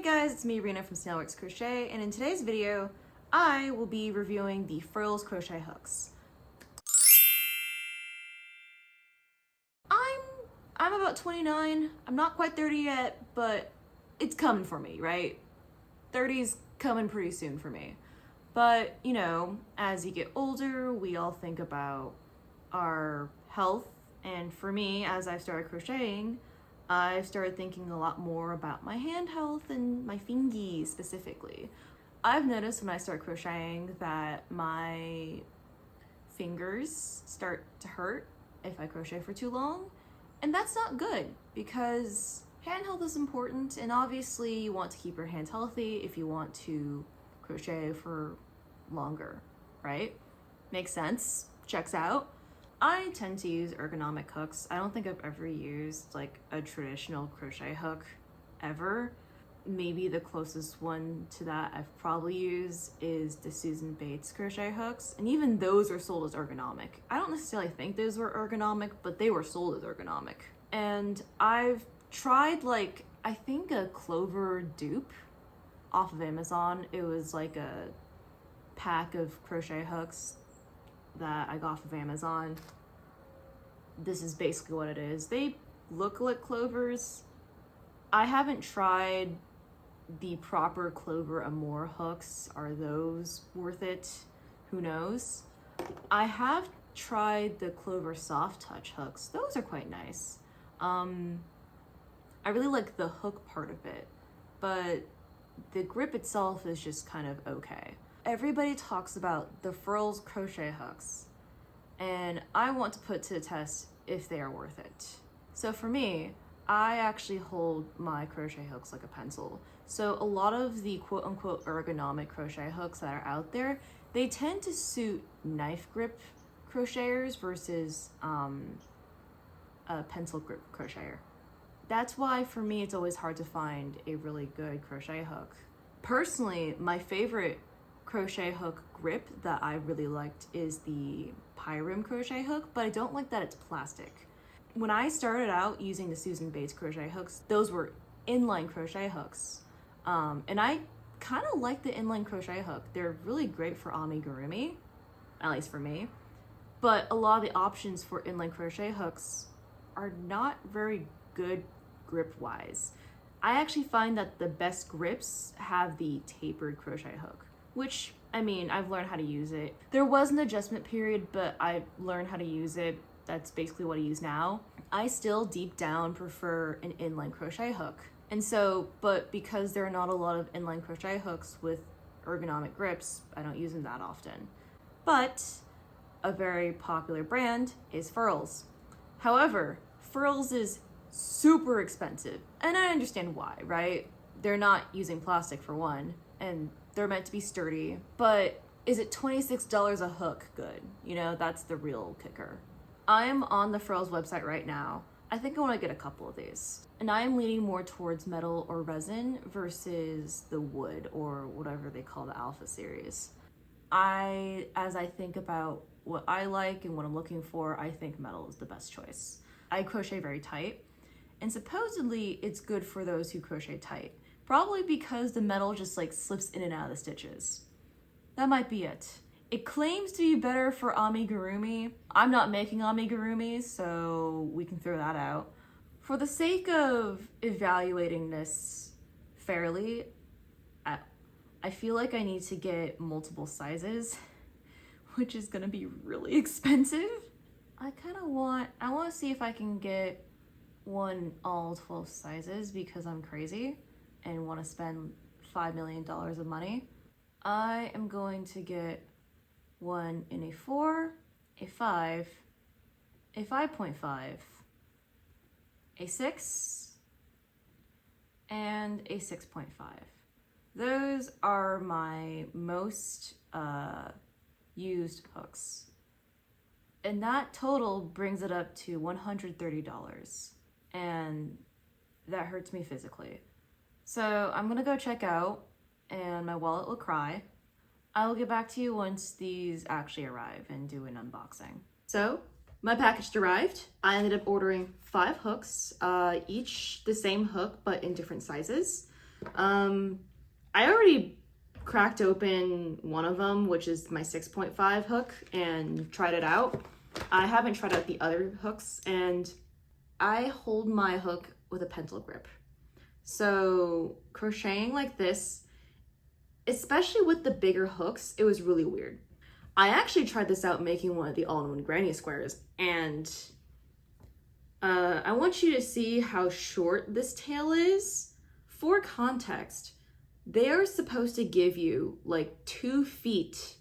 Hey guys, it's me, Rena from Furls Crochet, and in today's video, I will be reviewing the Furls Crochet hooks. I'm about 29. I'm not quite 30 yet, but it's coming for me, right? 30's coming pretty soon for me. But, you know, as you get older, we all think about our health, and for me, as I've started crocheting, I've started thinking a lot more about my hand health and my fingies specifically. I've noticed when I start crocheting that my fingers start to hurt if I crochet for too long, and that's not good because hand health is important, and obviously you want to keep your hands healthy if you want to crochet for longer, right? Makes sense, checks out. I tend to use ergonomic hooks. I don't think I've ever used like a traditional crochet hook ever. Maybe the closest one to that I've probably used is the Susan Bates crochet hooks, and even those are sold as ergonomic. I don't necessarily think those were ergonomic, but they were sold as ergonomic. And I've tried like, I think a Clover dupe off of Amazon. It was like a pack of crochet hooks that I got off of Amazon. This is basically what it is. They look like Clovers. I haven't tried the proper Clover Amour hooks. Are those worth it? Who knows? I have tried the Clover Soft Touch hooks. Those are quite nice. I really like the hook part of it, but the grip itself is just kind of okay. Everybody talks about the Furls Crochet hooks, and I want to put to the test if they are worth it. So for me, I actually hold my crochet hooks like a pencil. So a lot of the quote-unquote ergonomic crochet hooks that are out there, they tend to suit knife grip crocheters versus a pencil grip crocheter. That's why for me it's always hard to find a really good crochet hook. Personally, my favorite crochet hook grip that I really liked is the Pyram crochet hook, but I don't like that it's plastic. When I started out using the Susan Bates crochet hooks, those were inline crochet hooks. And I kind of like the inline crochet hook. They're really great for amigurumi, at least for me. But a lot of the options for inline crochet hooks are not very good grip-wise. I actually find that the best grips have the tapered crochet hook, which, I mean, I've learned how to use it. There was an adjustment period, but I learned how to use it. That's basically what I use now. I still deep down prefer an inline crochet hook. And so, but because there are not a lot of inline crochet hooks with ergonomic grips, I don't use them that often. But a very popular brand is Furls. However, Furls is super expensive, and I understand why, right? They're not using plastic for one, and they're meant to be sturdy, but is it $26 a hook good? You know, that's the real kicker. I'm on the Furls website right now. I think I want to get a couple of these. And I am leaning more towards metal or resin versus the wood or whatever they call the Alpha series. As I think about what I like and what I'm looking for, I think metal is the best choice. I crochet very tight, and supposedly it's good for those who crochet tight. Probably because the metal just like slips in and out of the stitches. That might be it. It claims to be better for amigurumi. I'm not making amigurumis, so we can throw that out. For the sake of evaluating this fairly, I feel like I need to get multiple sizes, which is gonna be really expensive. I want to see if I can get one all 12 sizes because I'm crazy and want to spend $5 million of money. I am going to get one in a 4, a 5, a 5.5, a 6, and a 6.5. Those are my most used hooks. And that total brings it up to $130. And that hurts me physically. So I'm gonna go check out, and my wallet will cry. I will get back to you once these actually arrive and do an unboxing. So my package arrived. I ended up ordering 5 hooks, each the same hook but in different sizes. I already cracked open one of them, which is my 6.5 hook, and tried it out. I haven't tried out the other hooks, and I hold my hook with a pencil grip. So crocheting like this, especially with the bigger hooks, it was really weird. I actually tried this out making one of the all-in-one granny squares, and I want you to see how short this tail is. For context, they are supposed to give you like 2 feet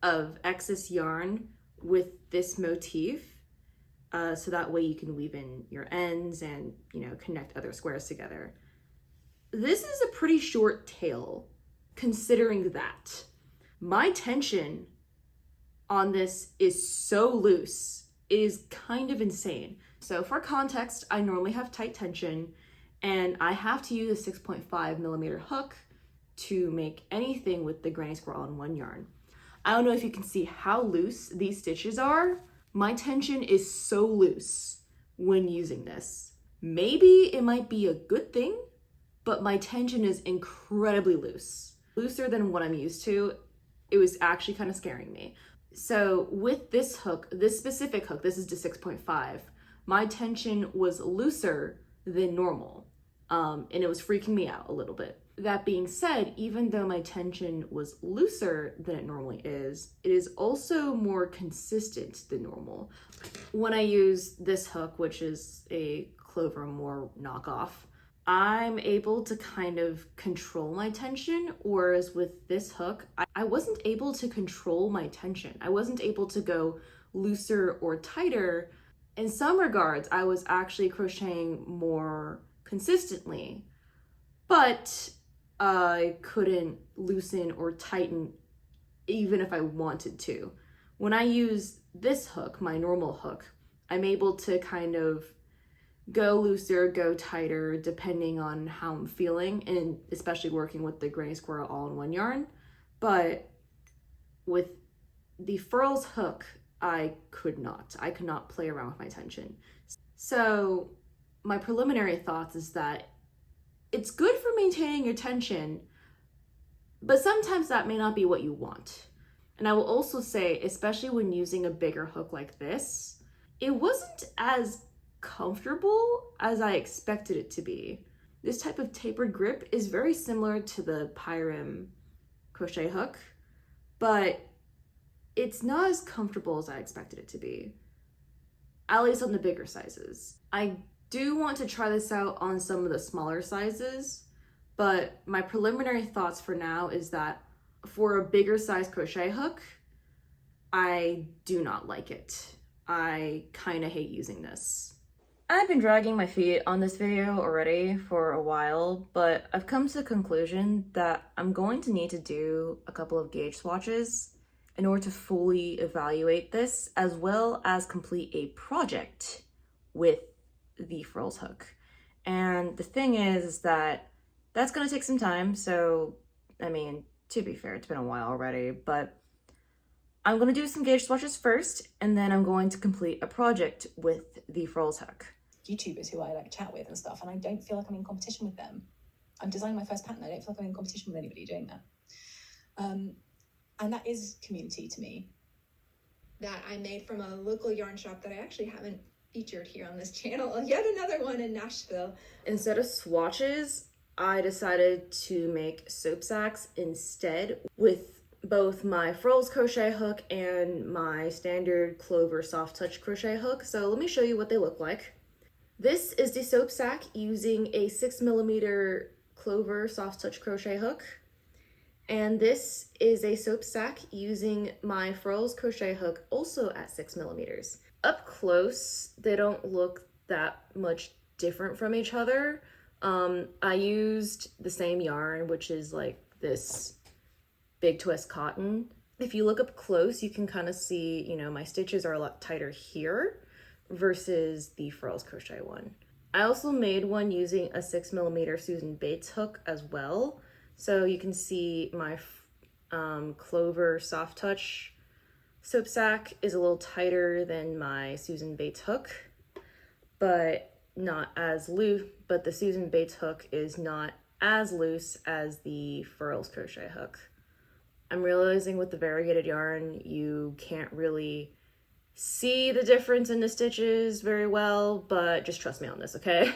of excess yarn with this motif, so that way you can weave in your ends and, you know, connect other squares together. This is a pretty short tail considering that. My tension on this is so loose, it is kind of insane. So for context, I normally have tight tension, and I have to use a 6.5 millimeter hook to make anything with the Granny Squirrel all-in-one yarn. I don't know if you can see how loose these stitches are. My tension is so loose when using this. Maybe it might be a good thing, but my tension is incredibly loose. Looser than what I'm used to. It was actually kind of scaring me. So with this hook, this specific hook, this is to 6.5, my tension was looser than normal. And it was freaking me out a little bit. That being said, even though my tension was looser than it normally is, it is also more consistent than normal. When I use this hook, which is a Clover Moore knockoff, I'm able to kind of control my tension, whereas with this hook, I wasn't able to control my tension. I wasn't able to go looser or tighter. In some regards, I was actually crocheting more consistently, but I couldn't loosen or tighten even if I wanted to. When I use this hook, my normal hook, I'm able to kind of go looser, go tighter, depending on how I'm feeling, and especially working with the Granny Squirrel all-in-one yarn. But with the Furls hook, I could not play around with my tension. So my preliminary thoughts is that it's good for maintaining your tension, but sometimes that may not be what you want. And I will also say, especially when using a bigger hook like this, it wasn't as comfortable as I expected it to be. This type of tapered grip is very similar to the Pyram crochet hook, but it's not as comfortable as I expected it to be, at least on the bigger sizes. I do want to try this out on some of the smaller sizes, but my preliminary thoughts for now is that for a bigger size crochet hook, I do not like it. I kind of hate using this. I've been dragging my feet on this video already for a while, but I've come to the conclusion that I'm going to need to do a couple of gauge swatches in order to fully evaluate this, as well as complete a project with the Furls hook. And the thing is that that's going to take some time, so I mean, to be fair, it's been a while already, but I'm going to do some gauge swatches first, and then I'm going to complete a project with the Furls hook. YouTubers who I like chat with and stuff, and I don't feel like I'm in competition with them. I'm designing my first pattern. I don't feel like I'm in competition with anybody doing that. And that is community to me. That I made from a local yarn shop that I actually haven't featured here on this channel. Yet another one in Nashville. Instead of swatches, I decided to make soap sacks instead with both my Furls crochet hook and my standard Clover soft touch crochet hook. So let me show you what they look like. This is the soap sack using a 6mm Clover soft touch crochet hook. And this is a soap sack using my Furls crochet hook also at 6mm. Up close, they don't look that much different from each other. I used the same yarn, which is like this big twist cotton. If you look up close, you can kind of see, you know, my stitches are a lot tighter here versus the Furls crochet one. I also made one using a 6mm Susan Bates hook as well. So you can see my Clover soft touch soap sack is a little tighter than my Susan Bates hook, but not as loose, but the Susan Bates hook is not as loose as the Furls Crochet hook. I'm realizing with the variegated yarn, you can't really see the difference in the stitches very well, but just trust me on this, okay?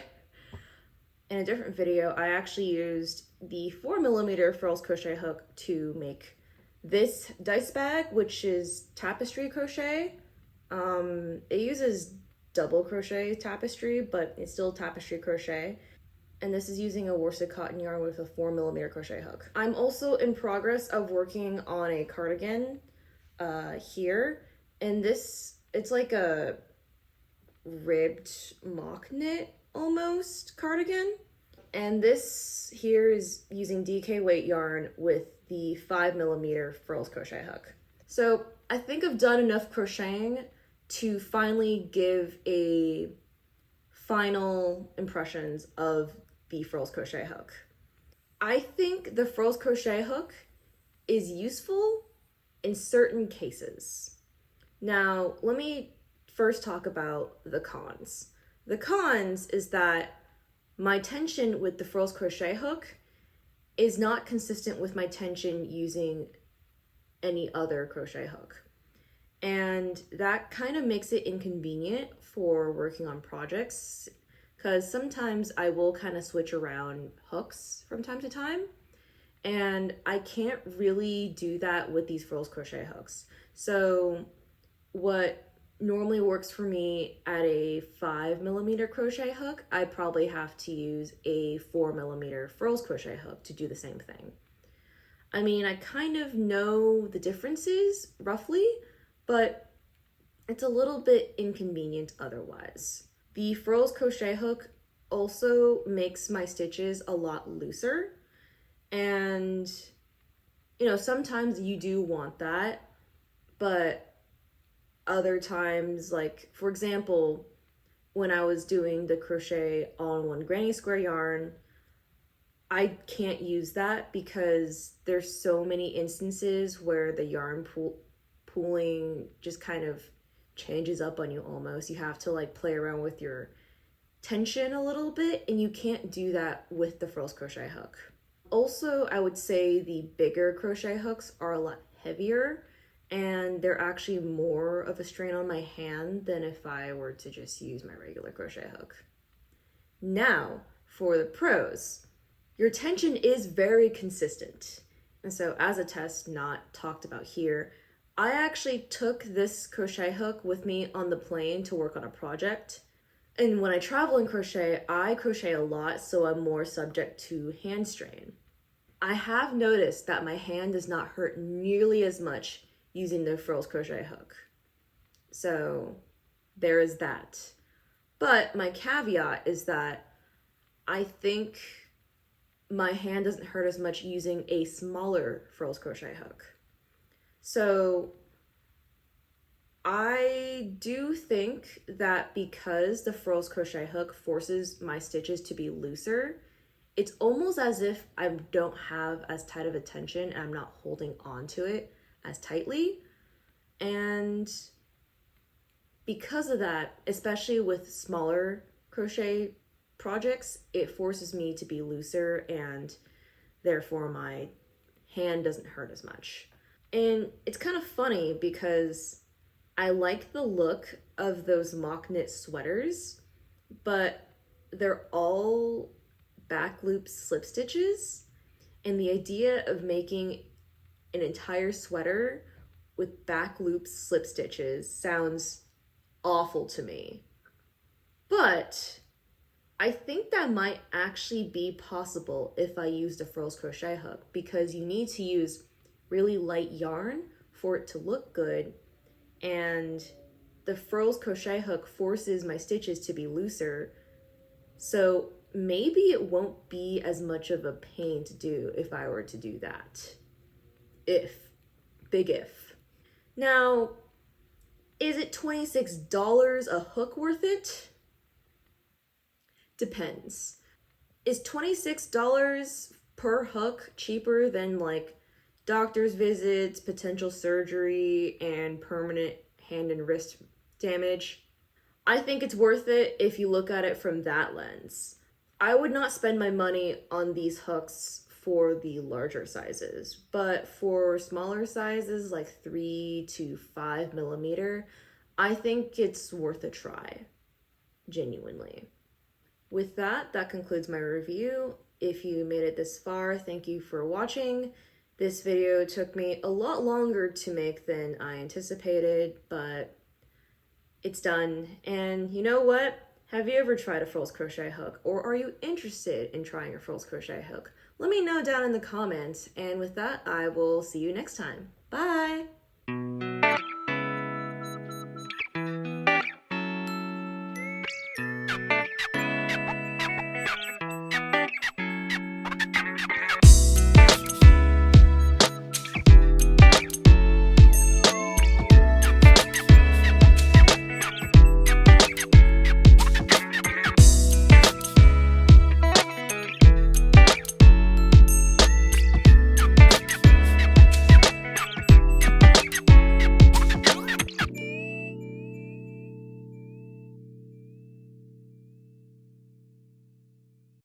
In a different video, I actually used the 4mm Furls Crochet hook to make this dice bag, which is tapestry crochet. It uses double crochet tapestry, but it's still tapestry crochet. And this is using a worsted cotton yarn with a 4mm crochet hook. I'm also in progress of working on a cardigan here. And this, it's like a ribbed mock knit almost cardigan. And this here is using DK weight yarn with the 5mm Furls Crochet hook. So I think I've done enough crocheting to finally give a final impressions of the Furls Crochet hook. I think the Furls Crochet hook is useful in certain cases. Now, let me first talk about the cons. The cons is that my tension with the Furls Crochet hook is not consistent with my tension using any other crochet hook. And that kind of makes it inconvenient for working on projects, because sometimes I will kind of switch around hooks from time to time, and I can't really do that with these Furls Crochet hooks. So what normally works for me at a 5mm crochet hook, I probably have to use a 4mm Furls Crochet hook to do the same thing. I mean, I kind of know the differences roughly, but it's a little bit inconvenient otherwise. The Furls Crochet hook also makes my stitches a lot looser, and you know, sometimes you do want that, but other times, like for example, when I was doing the crochet all-in-one granny square yarn, I can't use that because there's so many instances where the yarn pooling just kind of changes up on you almost. You have to like play around with your tension a little bit, and you can't do that with the Furls Crochet hook. Also, I would say the bigger crochet hooks are a lot heavier, and they're actually more of a strain on my hand than if I were to just use my regular crochet hook. Now, for the pros, your tension is very consistent. And so as a test not talked about here, I actually took this crochet hook with me on the plane to work on a project. And when I travel in crochet, I crochet a lot, so I'm more subject to hand strain. I have noticed that my hand does not hurt nearly as much using the Furls Crochet hook. So there is that. But my caveat is that I think my hand doesn't hurt as much using a smaller Furls Crochet hook. So I do think that because the Furls Crochet hook forces my stitches to be looser, it's almost as if I don't have as tight of a tension and I'm not holding on to it as tightly. And because of that, especially with smaller crochet projects, it forces me to be looser, and therefore my hand doesn't hurt as much. And it's kind of funny because I like the look of those mock knit sweaters, but they're all back loop slip stitches, and the idea of making an entire sweater with back loop slip stitches sounds awful to me. But I think that might actually be possible if I used a Furls Crochet hook, because you need to use really light yarn for it to look good, and the Furls Crochet hook forces my stitches to be looser, so maybe it won't be as much of a pain to do if I were to do that. Big if. Now, is it $26 a hook worth it? Depends. Is $26 per hook cheaper than like doctor's visits, potential surgery, and permanent hand and wrist damage? I think it's worth it if you look at it from that lens. I would not spend my money on these hooks for the larger sizes, but for smaller sizes like 3 to 5 millimeter, I think it's worth a try, genuinely. With that, that concludes my review. If you made it this far, thank you for watching. This video took me a lot longer to make than I anticipated, but it's done. And you know what? Have you ever tried a Furls Crochet hook, or are you interested in trying a Furls Crochet hook? Let me know down in the comments, and with that, I will see you next time. Bye!